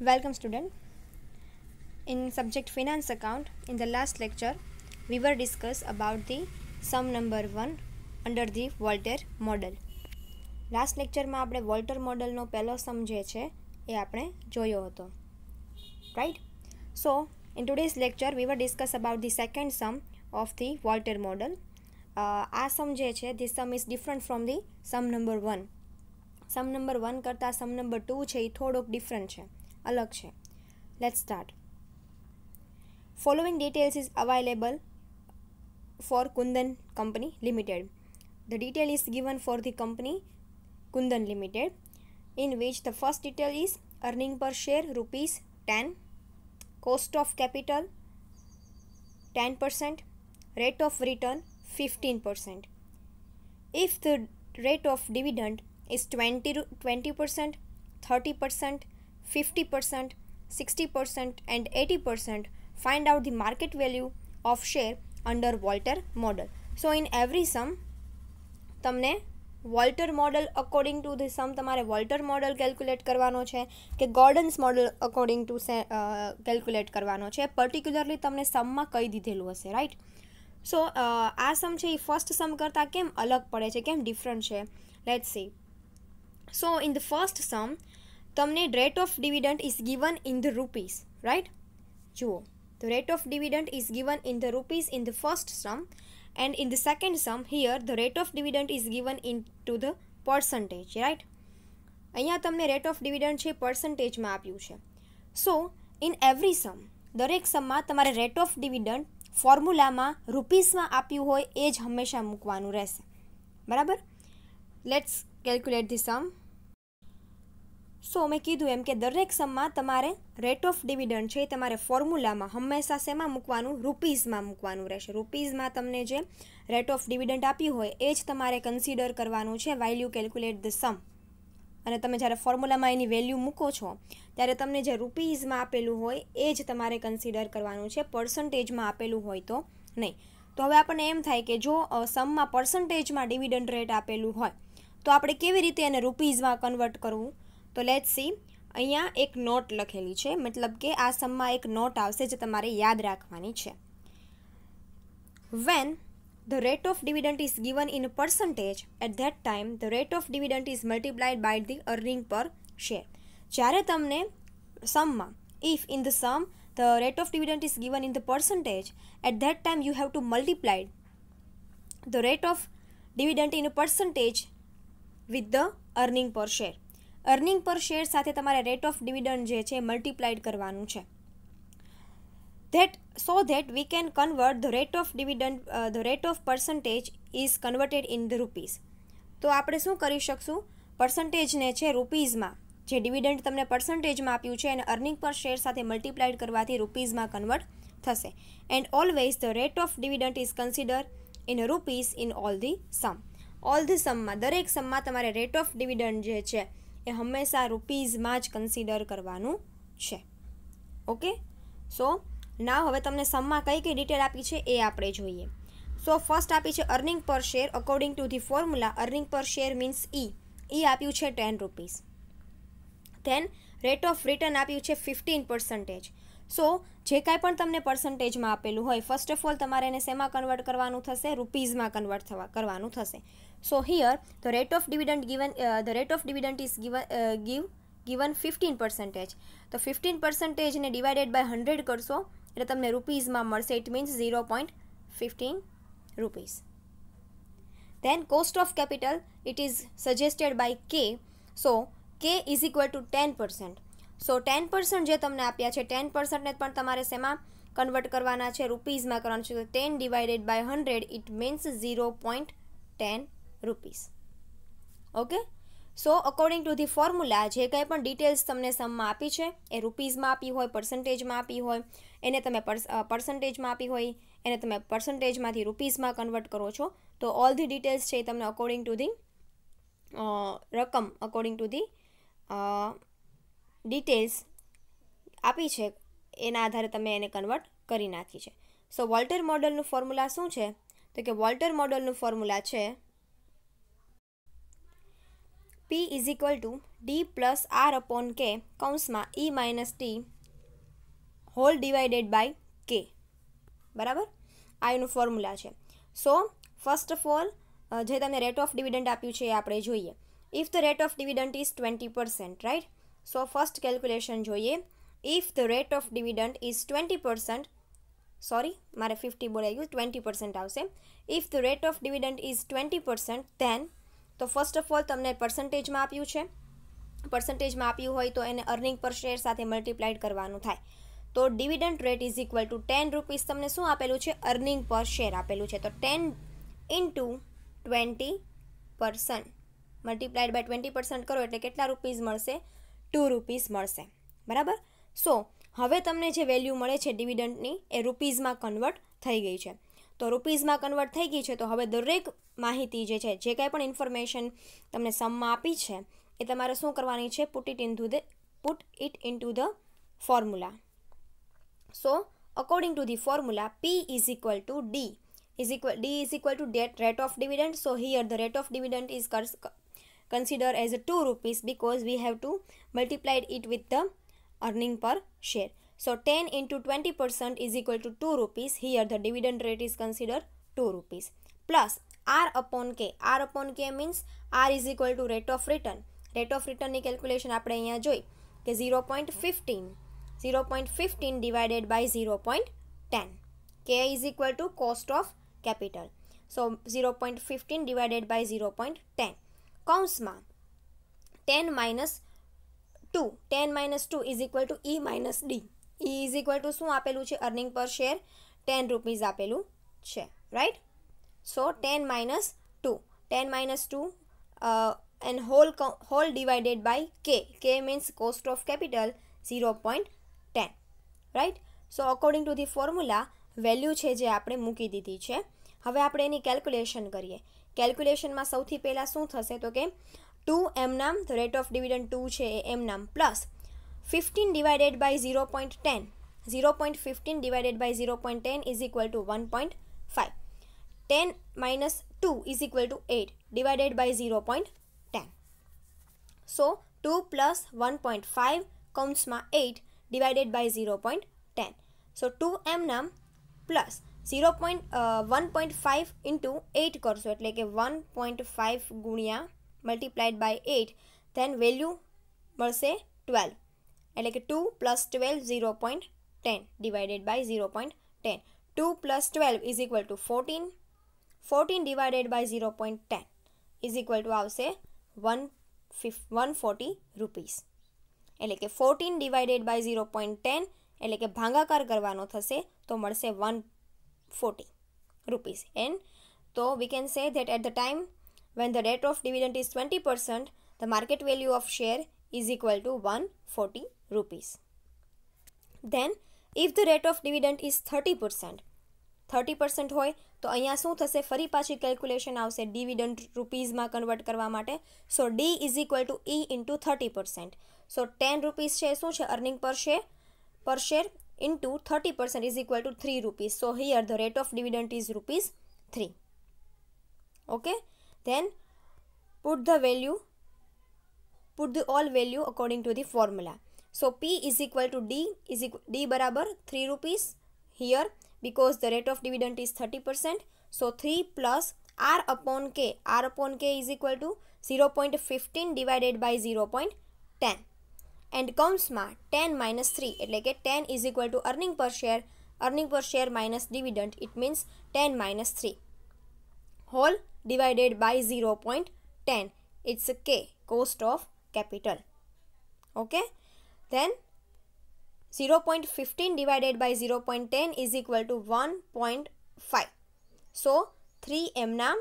Welcome student. In subject finance account, in the last lecture we were discuss about the sum number 1 under the Volter model. Last lecture માં આપણે Walter મોડલનો પહેલો સમ જે છે એ આપણે જોયો હતો, right? So in today's lecture we will discuss about the second sum of the Volter model. આ સમ જે છે this sum is different from the sum number 1. Sum number 1 કરતાં સમ નંબર 2 છે એ થોડોક ડિફરન્ટ છે, અલગ છે. Let's start. Following details is available for Kundan Company Limited. The detail is given for the company Kundan Limited, in which the first detail is earning per share rupees 10, cost of capital 10%, rate of return 15%. If the rate of dividend is 20%, 30%, 50%, 60% and 80%, find out the market value of share under Volter model. So in every sum તમને Walter model according to the sum તમારે Walter model calculate કરવાનો છે કે Gordon's model according to calculate કરવાનો છે, particularly તમને સમમાં કહી દીધેલું હશે, રાઈટ? સો આ સમ છે એ ફર્સ્ટ સમ કરતાં કેમ અલગ પડે છે, કેમ ડિફરન્ટ છે, let's see. So in the first sum તમને rate of dividend is given in the rupees, right? જુઓ, the rate of dividend is given in the rupees in the first sum, and in the second sum here the rate of dividend is given into the percentage, right? અહીંયા તમને rate of dividend છે પર્સન્ટેજમાં આપ્યું છે. સો in every સમ દરેક સમમાં તમારે rate of dividend ફોર્મ્યુલામાં રૂપીસમાં આપ્યું હોય એ જ હંમેશા મૂકવાનું રહેશે, બરાબર? લેટ્સ કેલ્ક્યુલેટ ધી સમ. સો મેં કીધું એમ કે દરેક સમમાં તમારે રેટ ઓફ ડિવિડન્ડ છે એ તમારે ફોર્મ્યુલામાં હંમેશા શેમાં મૂકવાનું? રૂપીઝમાં મૂકવાનું રહેશે. રૂપીઝમાં તમને જે રેટ ઓફ ડિવિડન્ડ આપ્યું હોય એ જ તમારે કન્સિડર કરવાનું છે વાઇલ યુ કેલ્ક્યુલેટ ધ સમ. અને તમે જ્યારે ફોર્મ્યુલામાં એની વેલ્યુ મૂકો છો ત્યારે તમને જે રૂપીઝમાં આપેલું હોય એ જ તમારે કન્સિડર કરવાનું છે, પર્સન્ટેજમાં આપેલું હોય તો નહીં. તો હવે આપણને એમ થાય કે જો સમમાં પર્સન્ટેજમાં ડિવિડન્ડ રેટ આપેલું હોય તો આપણે કેવી રીતે એને રૂપીઝમાં કન્વર્ટ કરવું? તો લેટ્સ સી. અહીંયા એક નોટ લખેલી છે, મતલબ કે આ સમમાં એક નોટ આવશે જે તમારે યાદ રાખવાની છે. When the rate of dividend is given in a percentage, at that time the rate of dividend is multiplied by the earning per share. જ્યારે તમને સમમાં if in the sum the rate of dividend is given in the percentage, at that time you have to multiply the rate of dividend in a percentage with the earning per share. Earning per share સાથે તમારે rate of dividend જે છે multiplied કરવાનું છે. So that we can convert the rate of dividend, the rate of percentage is converted in the rupees. તો આપણે શું કરી શકશું? પર્સન્ટેજને છે રૂપીઝમાં, જે ડિવિડન્ડ તમને પર્સન્ટેજમાં આપ્યું છે એને અર્નિંગ પર શેર સાથે મલ્ટીપ્લાઇડ કરવાથી રૂપીઝમાં કન્વર્ટ થશે. And always the rate of dividend is consider in rupees in all the sum. All the સમમાં, દરેક સમમાં તમારે રેટ ઓફ ડિવિડન્ડ જે છે એ હંમેશા રૂપીઝમાં જ કન્સિડર કરવાનું છે. ઓકે? સો ના હવે તમને સમમાં કઈ કઈ ડિટેલ આપી છે એ આપણે જોઈએ. સો ફર્સ્ટ આપી છે earning per share according to the formula. Earning per share means ઈ આપ્યું છે 10 rupees. Then rate of return આપ્યું છે 15%. સો જે કાંઈ પણ તમને પર્સન્ટેજમાં આપેલું હોય, ફર્સ્ટ ઓફ ઓલ તમારે એને શેમાં કન્વર્ટ કરવાનું થશે? રૂપીઝમાં કન્વર્ટ કરવાનું થશે. So here the rate of dividend is given 15%. તો 15% ને ડિવાઇડેડ બાય 100 કરશો એટલે તમને રૂપીઝમાં મળશે. It means 0.15 rupees. Then cost of capital, it is suggested by K. So K is equal to 10%. So 10% જે તમને આપ્યા છે 10% ને પણ તમારે શેમાં કન્વર્ટ કરવાના છે? રૂપીઝમાં કરવાનું છે. 10 divided by 100 it means 0.10 rupees. Okay? So according to the formula જે કંઈ પણ ડિટેલ્સ તમને સમમાં આપી છે એ રૂપીઝમાં આપી હોય, પર્સન્ટેજમાં આપી હોય, એને તમે પર્સન્ટેજમાં આપી હોય એને તમે પર્સન્ટેજમાંથી રૂપીઝમાં કન્વર્ટ કરો છો. તો ઓલ ધી ડિટેલ્સ છે એ તમને અકોર્ડિંગ ટુ ધી રકમ, અકોર્ડિંગ ટુ ધી ડિટેલ્સ આપી છે એના આધારે તમે એને કન્વર્ટ કરી નાખી છે. સો વોલ્ટર મોડલનું ફોર્મ્યુલા શું છે? તો કે વોલ્ટર મોડલનું ફોર્મ્યુલા છે P is equal to D plus R upon K કૌંસમાં E minus T whole divided by K. બરાબર, આ એનું ફોર્મ્યુલા છે. સો ફર્સ્ટ ઓફ ઓલ જે તમને રેટ ઓફ ડિવિડન્ડ આપ્યું છે એ આપણે જોઈએ. If the rate of dividend is 20%, right. So first calculation જોઈએ. If the rate of dividend is 20%, sorry મારે 50 બોલાઈ ગયું, 20% આવશે. If the rate of dividend is 20%, then તો ફર્સ્ટ ઓફ ઓલ તમને પર્સન્ટેજમાં આપ્યું છે. પર્સન્ટેજમાં આપ્યું હોય તો એને અર્નિંગ પર શેર સાથે મલ્ટીપ્લાઇડ કરવાનું થાય. તો dividend rate is equal two 10 rupees તમને શું આપેલું છે? અર્નિંગ પર શેર આપેલું છે. તો 10 ઇન્ટુ 20% મલ્ટીપ્લાઇડ બાય 20% કરો એટલે કેટલા રૂપીસ મળશે? 2 રૂપીસ મળશે. બરાબર. સો હવે તમને જે વેલ્યુ મળે છે ડિવિડન્ડની એ રૂપીઝમાં કન્વર્ટ થઈ ગઈ છે. તો રૂપીઝમાં કન્વર્ટ થઈ ગઈ છે તો હવે દરેક માહિતી જે છે, જે કાંઈ પણ ઇન્ફોર્મેશન તમને સમમાં આપી છે એ તમારે શું કરવાની છે? Put it into the formula. So according to the formula, P is equal to D is equal to rate of dividend. So here the rate of dividend is considered as 2 rupees because we have to multiply it with the earning per share. So 10 into 20% is equal to 2 rupees. Here the dividend rate is considered 2 rupees. Plus R upon K. R upon K means R is equal to rate of return. Rate of return ની calculation આપણે અહીંયા જોઈ કે 0.15 divided by 0.10. K is equal to cost of capital. So 0.15 divided by 0.10. કૌંસમાં 10 minus 2. 10 minus 2 is equal to E minus D. E is equal to શું આપેલું છે? Earning per share 10 rupees આપેલું છે, right. So 10 minus 2. 10 minus 2 and whole divided by K. K means cost of capital 0.10, right. So according to the formula value છે જે આપણે મૂકી દીધી છે. હવે આપણે એની કેલ્ક્યુલેશન કરીએ. કેલ્ક્યુલેશનમાં સૌથી પહેલાં શું થશે તો કે 2 એમ નામ, તો રેટ ઓફ ડિવિડન્ડ 2 છે એ એમ નામ, plus 15 divided by 0.10. 0.15 divided by 0.10 is equal to 1.5. 10 minus 2 is equal to 8 divided by 0.10. So 2 plus 1.5 કૌંસમાં 8 divided by 0.10. So 2 એમ નામ પ્લસ 1.5 ઇન્ટુ 8 કરશો એટલે કે 1.5 ગુણ્યા મલ્ટીપ્લાઇડ બાય 8, ધેન વેલ્યુ મળશે 12 એટલે કે 2 plus 12 0.10 divided by 0.10. 2 plus 12 is equal to 14. 14 divided by 0.10 is equal to આવશે 140 રૂપીસ. એટલે કે 14 ડિવાઇડેડ બાય 0.10 એટલે કે ભાગાકાર કરવાનો થશે તો મળશે 140 રૂપીસ. એન્ડ તો we can say that at the time when the rate of dividend is 20%, the market value of share is equal to 140 rupees. Then if the rate of dividend is 30% હોય તો અહીંયા શું થશે? ફરી પાછી calculation આવશે dividend રૂપીઝમાં convert કરવા માટે. સો D is equal two E into 30%. So 10 rupees છે શું છે? Earning per share into 30% is equal two 3 rupees. So here the rate of dividend is ₹3. Okay, then put the all value according to the formula. So P is equal to D बराबर 3 rupees here because the rate of dividend is 30%. So 3 plus R upon K. R upon K is equal to 0.15 divided by 0.10. And કૌંસમાં 10 minus 3 એટલે કે 10 is equal to earning per share minus dividend. It means 10 minus 3 whole divided by 0.10. It's a K, cost of capital. Okay, then 0.15 divided by 0.10 is equal to 1.5. So 3 m નામ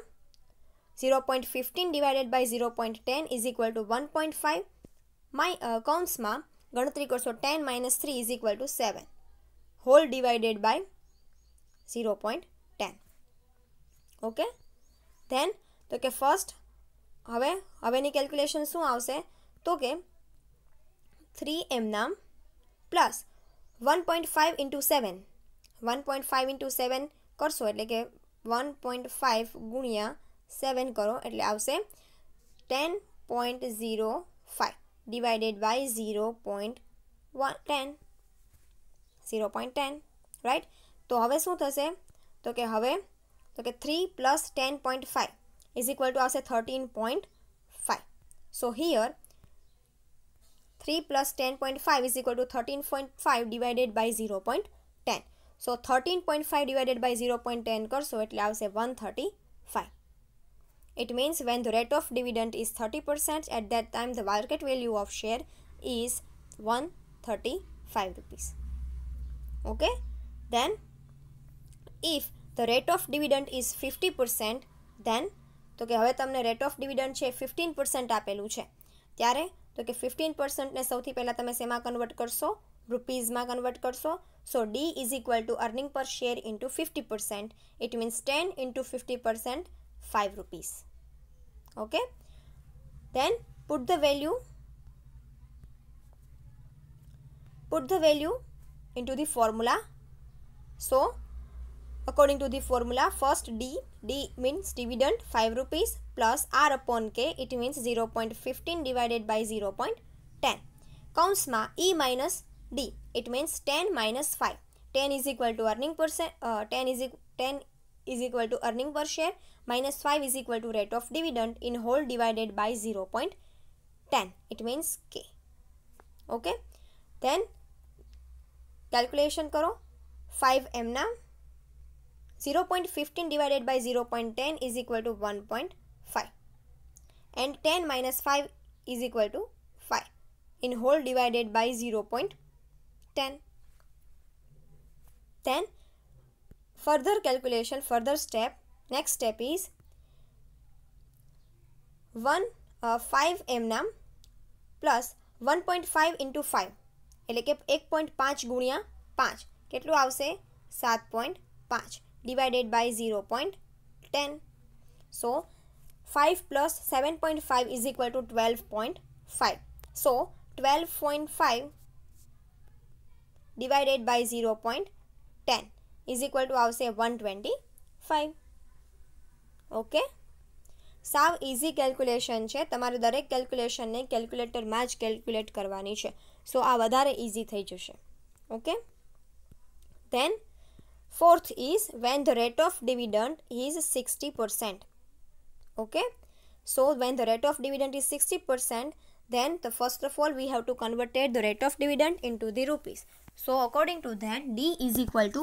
0.15 divided by 0.10 is equal to 1.5. કૌંસમાં ગણતરી કરશો 10 minus 3 is equal to 7 whole divided by 0.10. Okay, then તો કે first હવેની calculation શું આવશે તો કે 3 એમ નામ પ્લસ 1.5 ઇન્ટુ 7. 1.5 ઇન્ટુ 7 કરશો એટલે કે 1.5 ગુણ્યા 7 કરો એટલે આવશે 10.5 0.05 divided by 0.10 राइट। तो हवे शू थशे तो के 3 + 10.5 इज इक्वल टू आवशे 13.5। So here 3 + 10.5 is equal to 13.5 divided by 0.10। So 13.5 divided by 0.10 करशो एटले आवशे 135। It means when the rate of dividend is 30%, at that time the market value of share is 135 rupees. Okay. Then if the rate of dividend is 50%, then तो कि हवे तमने rate of dividend छे 15% आपेलू छे त्यारे तो कि 15% ने सौथी पहला तमे सेमा कन्वर्ट करशो रुपीज में कन्वर्ट करशो। So D is equal to earning per share into 50%। It means 10 into 50% 5 rupees. Okay, then put the value into the formula. So according to the formula, first D means dividend 5 rupees plus R upon K, it means 0.15 divided by 0.10. Counts ma E minus D, it means 10 minus 5. 10 is equal to earning percent, 10 is equal to earning per share minus 5 is equal to rate of dividend in whole divided by 0.10. It means K. Okay. Then calculation करो 5m ना 0.15 divided by 0.10 is equal to 1.5 and 10 minus 5 is equal to 5 in whole divided by 0.10. Then further calculation, further step, next step is 5m नाम plus 1.5 into 5 એટલે કે 1.5 ગુણ્યા 5 કેટલું આવશે 7.5 divided by 0.10. So 5 plus 7.5 is equal to 12.5. So 12.5 divided by 0.10 is equal to આવશે 125. Okay, સાવ easy calculation છે. તમારે દરેક કેલ્ક્યુલેશનને કેલ્ક્યુલેટરમાં જ કેલ્ક્યુલેટ કરવાની છે. સો આ વધારે ઇઝી થઈ જશે. Okay, then fourth is when the rate of dividend is 60%. Okay, so when the rate of dividend is 60%, then the first of all we have to convert the rate of dividend into the rupees. So according to that, D is equal to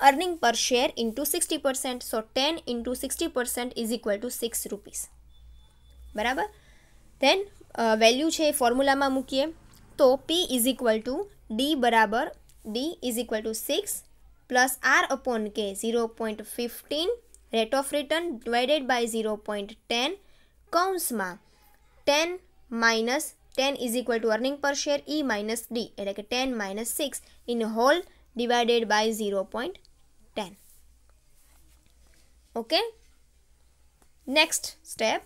earning per share into 60%. So 10 into 60% is equal to 6 rupees. बराबर. Then value છે formula માં મૂકીએ તો P is equal to D બરાબર D is equal to 6 plus R upon K 0.15 rate of return divided by 0.10 કૌંસમાં 10 minus 10 is equal to earning per share E minus D એટલે કે 10 minus 6 in whole divided by 0.10. Okay, next step,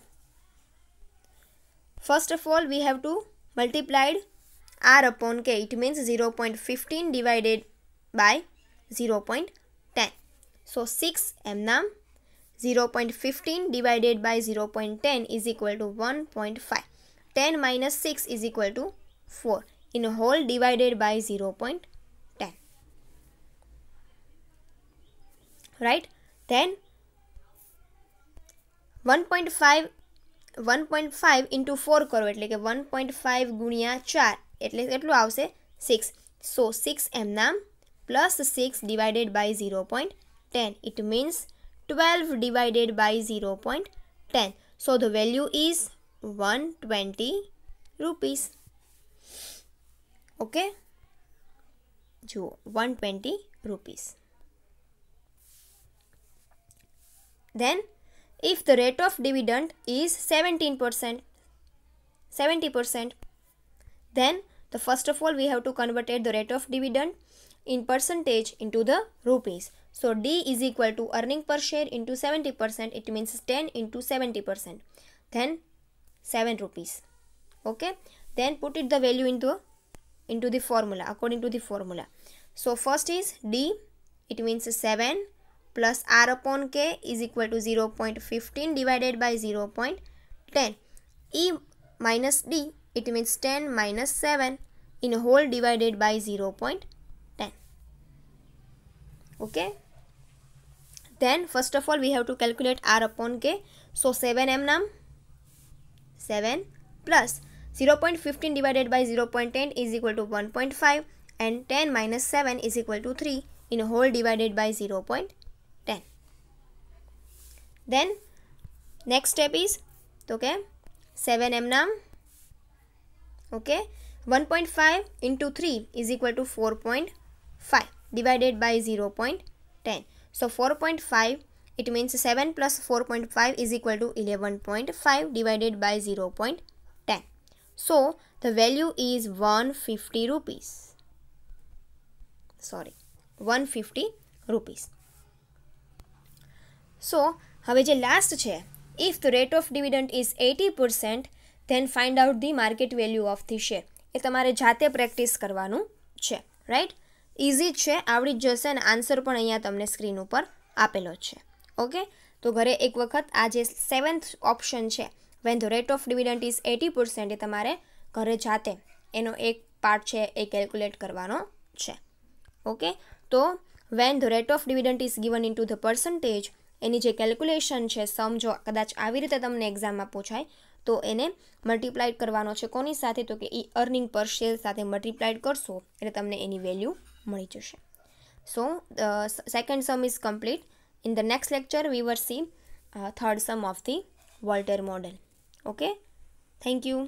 first of all we have to multiply R upon K. It means 0.15 divided by 0.10. So 6m नाम 0.15 divided by 0.10 is equal to 1.5. 10 minus 6 is equal to 4 in whole divided by 0.10. Right. Then 1.5 into 4 करो એટલે કે 1.5 ગુણ્યા 4 એટલે કેટલું આવશે 6. So 6m નામ plus 6 divided by 0.10. It means 12 divided by 0.10. So the value is 120 rupees. Okay, jo 120 rupees. Then if the rate of dividend is 70%, then the first of all we have to convert the rate of dividend in percentage into the rupees. So D is equal to earning per share into 70%. It means 10 into 70%. Then 7 rupees. Okay. Then put it the value into the formula according to the formula. So first is D. It means 7 plus R upon K is equal to 0.15 divided by 0.10. E minus D, it means 10 minus 7 in whole divided by 0.10. Okay. Then first of all we have to calculate R upon K. So 7m nam 7 plus 0.15 divided by 0.10 is equal to 1.5 and 10 minus 7 is equal to 3 in whole divided by 0.10. Then next step is okay 7m nam okay 1.5 into 3 is equal to 4.5 divided by 0.10. So 4.5, it means 7 plus 4.5 is equal to 11.5 divided by 0.10. So the value is 150 rupees. Sorry, 150 rupees. So હવે જે last છે, if the rate of dividend is 80%, then find out the market value of the share. એ તમારે જાતે practice કરવાનું છે, right? Easy જ છે, આવડી જ જશે અને આન્સર પણ અહીંયા તમને સ્ક્રીન ઉપર આપેલો છે. ઓકે, તો ઘરે એક વખત આ જે 7th ઓપ્શન છે, when the rate of dividend is 80%, એ તમારે ઘરે જાતે એનો એક પાર્ટ છે એ કેલ્ક્યુલેટ કરવાનો છે. ઓકે, તો when the rate of dividend is given into the percentage, એની જે કેલ્ક્યુલેશન છે સમ જો કદાચ આવી રીતે તમને એક્ઝામમાં પૂછાય તો એને મલ્ટીપ્લાઇડ કરવાનો છે કોની સાથે, તો કે એ અર્નિંગ પર શેર સાથે મલ્ટીપ્લાઇડ કરશો એટલે તમને એની વેલ્યુ મળી જશે. So second sum is complete. In the next lecture we were see third sum of the Walter model. Okay, thank you.